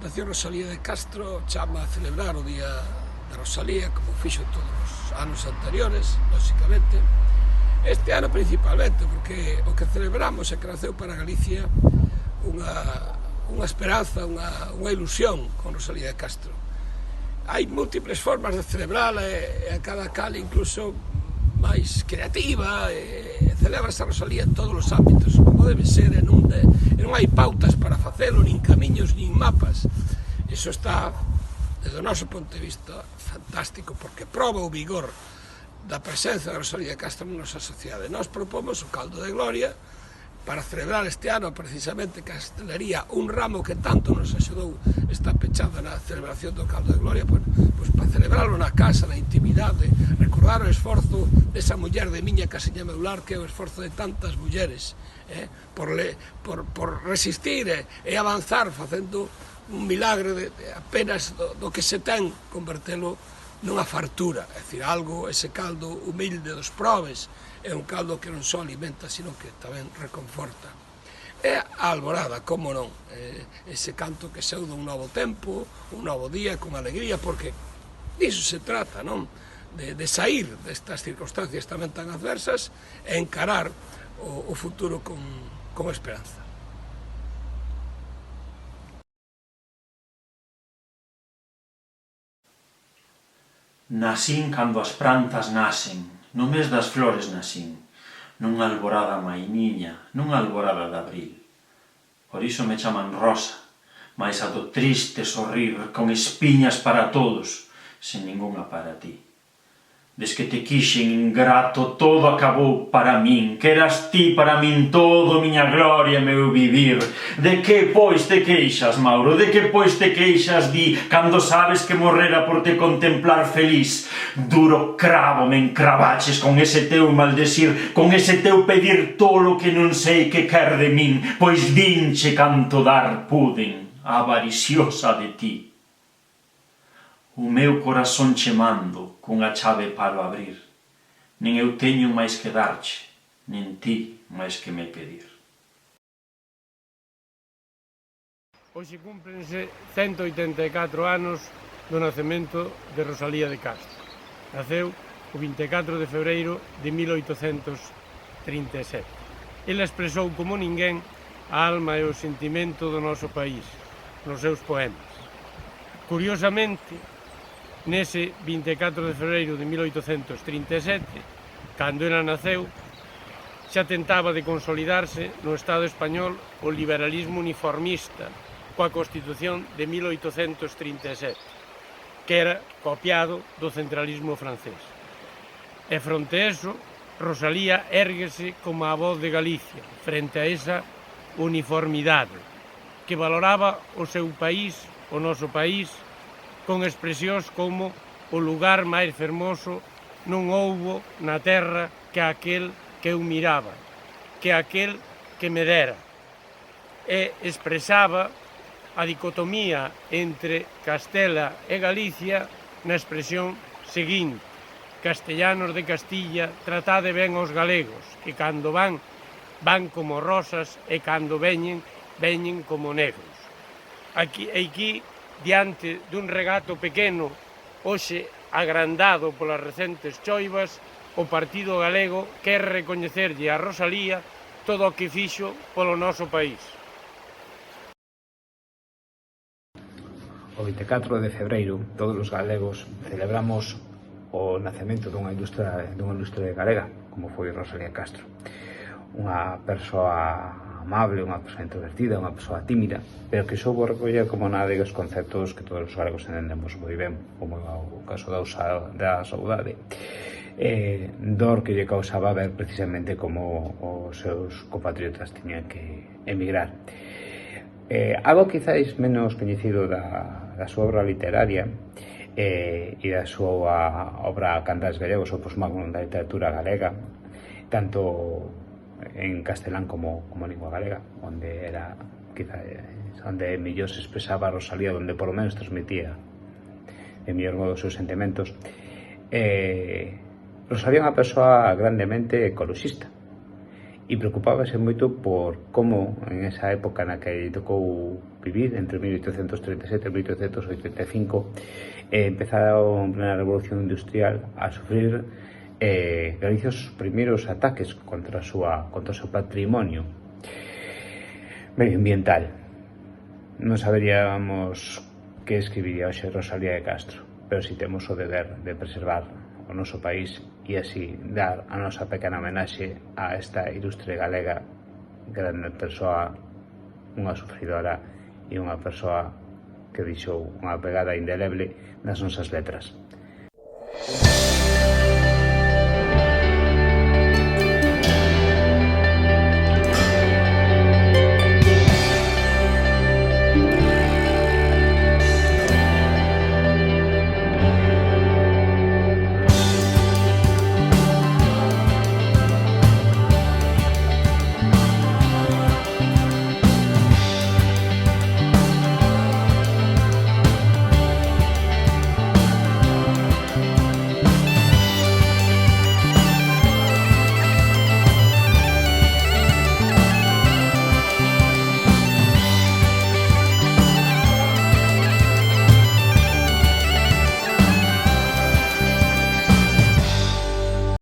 Fundación Rosalía de Castro chama a celebrar o Día de Rosalía, como fixo todos os anos anteriores, lóxicamente. Este ano principalmente, porque o que celebramos é que naceu para Galicia unha esperanza, unha ilusión con Rosalía de Castro. Hai múltiples formas de celebrala e a cada cal incluso máis creativa, celebrase a Rosalía en todos os ámbitos, como debe ser, e non hai pautas para facelo, nin camiños, nin mapas. Iso está, desde o noso punto de vista, fantástico, porque proba o vigor da presenza de Rosalía de Castro na nosa sociedade. Nós propomos o caldo de gloria para celebrar este ano precisamente que a Castelería, un ramo que tanto nos axudou, está pechada na celebración do caldo de gloria, pois para celebrarlo na casa, na intimidade, recordar o esforzo desa muller de miña casiña meular, que é o esforzo de tantas mulleres, por resistir e avanzar facendo un milagre apenas do que se ten, convertelo nunha fartura, é dicir, algo, ese caldo humilde dos probes, é un caldo que non só alimenta, sino que tamén reconforta. E a alborada, como non, ese canto que saúda un novo tempo, un novo día, con alegría, porque diso se trata, non? De sair destas circunstancias tamén tan adversas e encarar o futuro con esperanza. Nacín cando as plantas nacen, no mes das flores nacín, nunha alborada mainiña, nunha alborada de abril. Por iso me chaman Rosa, mais a do triste sorrir, con espiñas para todos, sen ningunha para ti. Des que te quixen, ingrato, todo acabou para min, que eras ti para min todo, miña gloria, meu vivir. De que, pois, te queixas, Mauro? De que, pois, te queixas, di, cando sabes que morrera por te contemplar feliz? Duro cravo me encravaches con ese teu maldecir, con ese teu pedir tolo que non sei que quer de min, pois dinche canto dar puden, avariciosa de ti. O meu corazón che mando cunha chave para o abrir. Nen eu teño máis que darche, nen ti máis que me pedir. Hoxe cúmprense 184 anos do nacemento de Rosalía de Castro. Naceu o 24 de febreiro de 1837. Ela expresou como ninguén a alma e o sentimento do noso país nos seus poemas. Curiosamente, nese 24 de febreiro de 1837, cando ela naceu, xa tentaba de consolidarse no Estado español o liberalismo uniformista coa Constitución de 1837, que era copiado do centralismo francés. E fronte a eso, Rosalía érguese como a voz de Galicia frente a esa uniformidade, que valoraba o seu país, o noso país, con expresións como o lugar máis fermoso non houbo na terra que aquel que eu miraba, que aquel que me dera. E expresaba a dicotomía entre Castela e Galicia na expresión seguinte: castellanos de Castilla, tratade ben aos galegos, que cando van como rosas e cando veñen como negros. Aquí diante dun regato pequeno, hoxe agrandado polas recentes choivas, o Partido Galego quer recoñecerlle a Rosalía todo o que fixo polo noso país. O 24 de febreiro, todos os galegos celebramos o nacemento dunha ilustre galega, como foi Rosalía Castro. Unha persoa amable, unha persoa introvertida, unha persoa tímida, pero que soubo recoller como nada os conceptos que todos os galegos entendemos moi ben, como o caso da saudade, dor que lle causaba ver precisamente como os seus compatriotas tiñan que emigrar. Algo quizáis menos coñecido da súa obra literaria e da súa obra Cantares Gallegos, o posmagnum da literatura galega, tanto en castelán como lingua galega, onde era quizá onde mellor se expresaba a Rosalía, onde por lo menos transmitía de mellor modo os seus sentimentos. Rosalía é unha persoa grandemente ecoloxista e preocupábase moito por como en esa época na que tocou vivir entre 1837 e 1885 empezaron en plena revolución industrial a sufrir Galicia os primeiros ataques contra o seu patrimonio medioambiental. Non saberíamos que escribiría hoxe Rosalía de Castro, pero si temos o deber de preservar o noso país e así dar a nosa pequena homenaxe a esta ilustre galega, grande persoa, unha sufridora e unha persoa que deixou unha pegada indeleble nas nosas letras.